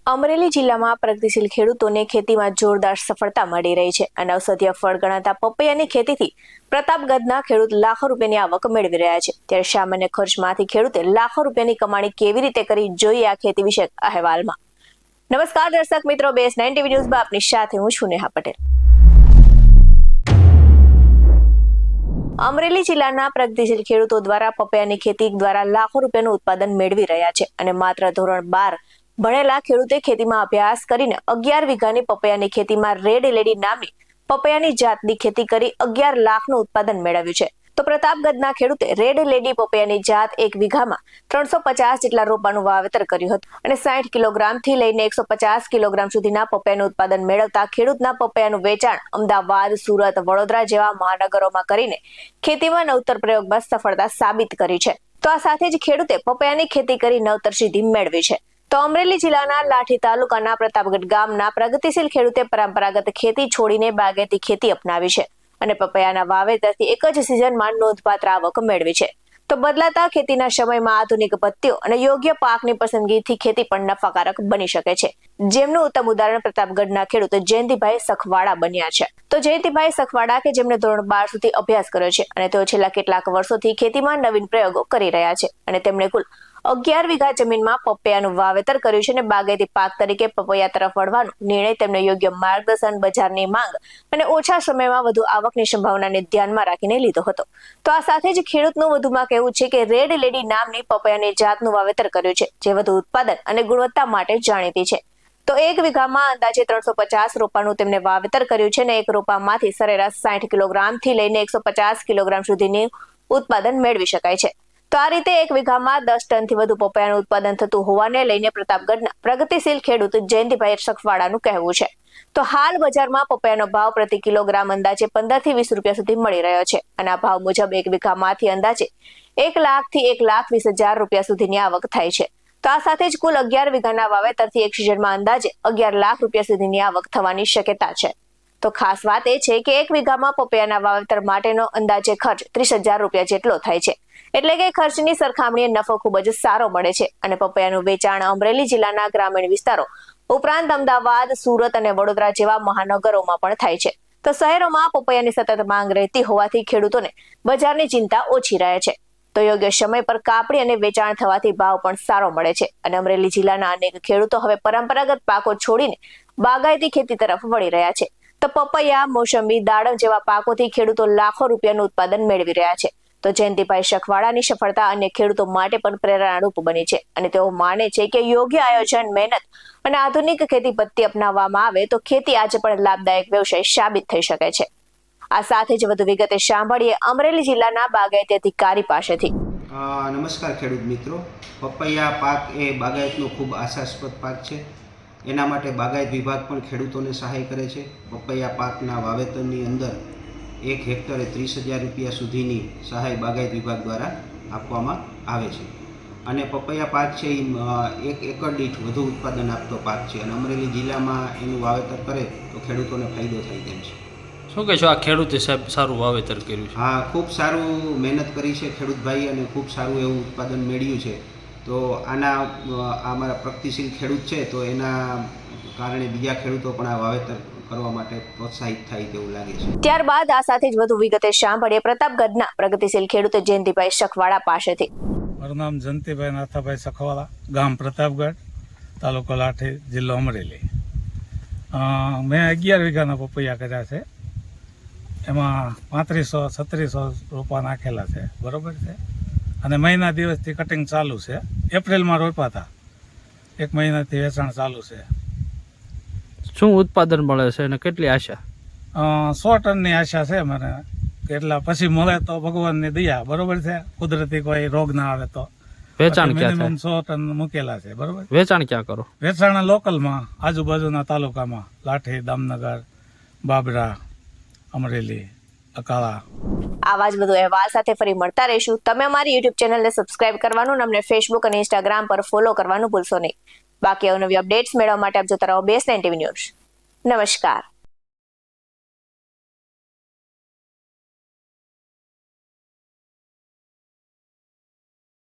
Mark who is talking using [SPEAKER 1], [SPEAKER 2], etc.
[SPEAKER 1] અમરેલી જિલ્લામાં પ્રગતિશીલ ખેડૂતોને ખેતીમાં જોરદાર સફળતા મળી રહી છે અને ઔષધીય ફળ ગણાતા પપૈયાની ખેતીથી પ્રતાપગઢના ખેડૂત લાખો રૂપિયાની આવક મેળવી રહ્યા છે। ત્યારે સામાન્ય ખર્ચમાંથી ખેડૂતે લાખો રૂપિયાની કમાણી કેવી રીતે કરી, જોઈએ આ ખેતી વિષયક અહેવાલમાં। નમસ્કાર દર્શક મિત્રો, BS9 TV ન્યૂઝમાં આપની સાથે હું છું નેહા પટેલ। અમરેલી જિલ્લાના પ્રગતિશીલ ખેડૂતો દ્વારા પપૈયાની ખેતી દ્વારા લાખો રૂપિયાનું ઉત્પાદન મેળવી રહ્યા છે અને માત્ર ધોરણ 12 ભણેલા ખેડૂતે ખેતીમાં અભ્યાસ કરીને 11 વીઘાની પપૈયાની ખેતીમાં રેડ લેડી નામની પપૈયાની જાતની ખેતી કરી 11 લાખનું ઉત્પાદન મેળવ્યું છે। તો પ્રતાપગઢના ખેડૂતે રેડ લેડી પપૈયાની જાત 1 વીઘામાં 350 જેટલા રોપાનું વાવેતર કર્યું હતું અને 60 કિલોગ્રામથી લઈને 150 કિલોગ્રામ સુધીના પપૈયાનું ઉત્પાદન મેળવતા ખેડૂતના પપૈયાનું વેચાણ અમદાવાદ, સુરત, વડોદરા જેવા મહાનગરોમાં કરીને ખેતીમાં નવતર પ્રયોગમાં સફળતા સાબિત કરી છે। તો આ સાથે જ ખેડૂતે પપૈયાની ખેતી કરી નવતર સિદ્ધિ મેળવી છે। તો અમરેલી જિલ્લાના લાઠી તાલુકાના પ્રતાપગઢ ગામના પ્રગતિશીલ ખેડૂતે પરંપરાગત ખેતી છોડીને બાગાયતી ખેતી અપનાવી છે અને પપૈયાના વાવેતરથી એક જ સિઝનમાં નોંધપાત્ર આવક મેળવી છે। તો બદલાતા ખેતીના સમયમાં આધુનિક પદ્ધતિઓ અને યોગ્ય પાકની પસંદગીથી ખેતી પણ નફાકારક બની શકે છે, જેમનું ઉત્તમ ઉદાહરણ પ્રતાપગઢના ખેડૂત જયંતિભાઈ સખવાડા બન્યા છે। તો જયંતિભાઈ સખવાડા કે જેમણે ધોરણ 12 સુધી અભ્યાસ કર્યો છે અને તેઓ છેલ્લા કેટલાક વર્ષોથી ખેતીમાં નવીન પ્રયોગો કરી રહ્યા છે અને તેમણે કુલ 11 વીઘા જમીનમાં પપૈયાનું વાવેતર કર્યું છે અને બાગાયતી પાક તરીકે પપૈયા તરફ વળવાનો નિર્ણય તેમને યોગ્ય માર્ગદર્શન, બજારની માંગ અને ઓછા સમયમાં વધુ આવકની સંભાવનાને ધ્યાનમાં રાખીને લીધો હતો। તો આ સાથે જ ખેડૂતનું વધુમાં કહેવું છે કે રેડ લેડી નામની પપૈયાની જાતનું વાવેતર કર્યું છે, જે વધુ ઉત્પાદન અને ગુણવત્તા માટે જાણીતી છે। તો 1 વીઘામાં અંદાજે 350 રોપાનું તેમને વાવેતર કર્યું છે અને એક રોપામાંથી સરેરાશ 60 કિલોગ્રામથી લઈને 150 કિલોગ્રામ સુધીનું ઉત્પાદન મેળવી શકાય છે। તો આ રીતે 1 વીઘામાં 10 ટનથી વધુ પપૈયાનું ઉત્પાદન થતું હોવાને લઈને પ્રતાપગઢના પ્રગતિશીલ ખેડૂત જયંતિભાઈ સખવાડાનું કહેવું છે। તો હાલ બજારમાં પપૈયાનો ભાવ પ્રતિ કિલોગ્રામ અંદાજે 15 થી 20 રૂપિયા સુધી મળી રહ્યો છે અને આ ભાવ મુજબ 1 વીઘામાંથી અંદાજે 1 લાખ થી 1,20,000 રૂપિયા સુધીની આવક થાય છે। તો આ સાથે જ કુલ 11 વીઘાના વાવેતરથી એક સિઝનમાં અંદાજે 11 લાખ રૂપિયા સુધીની આવક થવાની શક્યતા છે। તો ખાસ વાત એ છે કે 1 વીઘામાં પપૈયાના વાવેતર માટેનો અંદાજે ખર્ચ 30,000 રૂપિયા જેટલો થાય છે, એટલે કે ખર્ચની સરખામણીએ નફો ખૂબ જ સારો મળે છે અને પપૈયાનું વેચાણ અમરેલી જિલ્લાના ગ્રામીણ વિસ્તારો ઉપરાંત અમદાવાદ, સુરત અને વડોદરા જેવા મહાનગરોમાં પણ થાય છે। તો શહેરોમાં પપૈયાની સતત માંગ રહેતી હોવાથી ખેડૂતોને બજારની ચિંતા ઓછી રહે છે। તો યોગ્ય સમય પર કાપણી અને વેચાણ થવાથી ભાવ પણ સારો મળે છે અને અમરેલી જિલ્લાના અનેક ખેડૂતો હવે પરંપરાગત પાકો છોડીને બાગાયતી ખેતી તરફ વળી રહ્યા છે। તો પપૈયા, મોસંબી, દાડમ જેવા પાકોથી ખેડૂતો લાખો રૂપિયાનું ઉત્પાદન મેળવી રહ્યા છે। તો જયંતિભાઈ સખવાડાની સફળતા અન્ય ખેડૂતો માટે પણ પ્રેરણારૂપ બની છે અને તેઓ માને છે કે યોગ્ય આયોજન, મહેનત અને આધુનિક ખેતી પદ્ધતિ અપનાવવામાં આવે તો ખેતી આજે પણ લાભદાયક વ્યવસાય સાબિત થઈ શકે છે। આ સાથે જ વધુ વિગતે સાંભળીએ અમરેલી જિલ્લાના બાગાયતી અધિકારી પાસેથી।
[SPEAKER 2] નમસ્કાર ખેડૂત મિત્રો, પપૈયા પાક એ બાગાયતનો ખૂબ આશાસ્પદ પાક છે। એના માટે બાગાયત વિભાગ પણ ખેડૂતોને સહાય કરે છે। પપૈયા પાકના વાવેતરની અંદર 1 હેક્ટરે 30,000 રૂપિયા સુધીની સહાય બાગાયત વિભાગ દ્વારા આપવામાં આવે છે અને પપૈયા પાક છે એ 1 એકર દીઠ વધુ ઉત્પાદન આપતો પાક છે અને અમરેલી જિલ્લામાં એનું વાવેતર કરે તો ખેડૂતોને ફાયદો થાય તેમ છે।
[SPEAKER 3] શું કહેશો, આ ખેડૂતે સાહેબ સારું વાવેતર કર્યું છે?
[SPEAKER 2] હા, ખૂબ સારું મહેનત કરી છે ખેડૂતભાઈ અને ખૂબ સારું એવું ઉત્પાદન મેળવ્યું છે। તો અમારા પ્રગતિશીલ ખેડૂત છે તો એના કારણે બીજા ખેડૂતો પણ આ વાવેતર કરવા માટે પ્રોત્સાહિત થાય તેવું લાગે છે।
[SPEAKER 1] ત્યારબાદ આ સાથે જ વધુ વિગતે સાંભળીએ પ્રતાપગઢના પ્રગતિશીલ ખેડૂત જયંતિભાઈ સખવાડા પાસેથી।
[SPEAKER 4] મારું નામ જયંતિભાઈ નાથાભાઈ સખવાડા, ગામ પ્રતાપગઢ, તાલુકો લાઠી, જિલ્લો અમરેલી। મેં 11 વીઘાના પપૈયા કર્યા છે, એમાં 3500-3600 રોપા નાખેલા છે, બરોબર છે, અને મહિના દિવસથી કટિંગ ચાલુ છે। એપ્રિલમાં રોપ્યા હતા, 1 મહિનાથી વેચાણ ચાલુ છે।
[SPEAKER 3] શું ઉત્પાદન મળે છે અને કેટલી આશા?
[SPEAKER 4] 100 ટનની આશા છે મને, કેટલા પછી મળે તો ભગવાનની દયા, બરોબર છે, કુદરતી કોઈ રોગ ના આવે તો।
[SPEAKER 3] વેચાણ ક્યાં થાય?
[SPEAKER 4] 100 ટન મૂકેલા છે, બરોબર।
[SPEAKER 3] વેચાણ ક્યાં કરો?
[SPEAKER 4] વેચાણ લોકલમાં, આજુબાજુના તાલુકામાં, લાઠી, દામનગર, બાબરા, અમરેલી, અકાળા।
[SPEAKER 1] આવા જ વધુ અહેવાલ સાથે ફરી મળતા રહીશું। તમે અમારી YouTube ચેનલને સબસ્ક્રાઇબ કરવાનું અને અમને Facebook અને Instagram પર ફોલો કરવાનું ભૂલશો નહીં। બાકી અવનવી અપડેટ્સ મેળવવા માટે આપ જોતા રહો BS9 TV ન્યૂઝ। નમસ્કાર।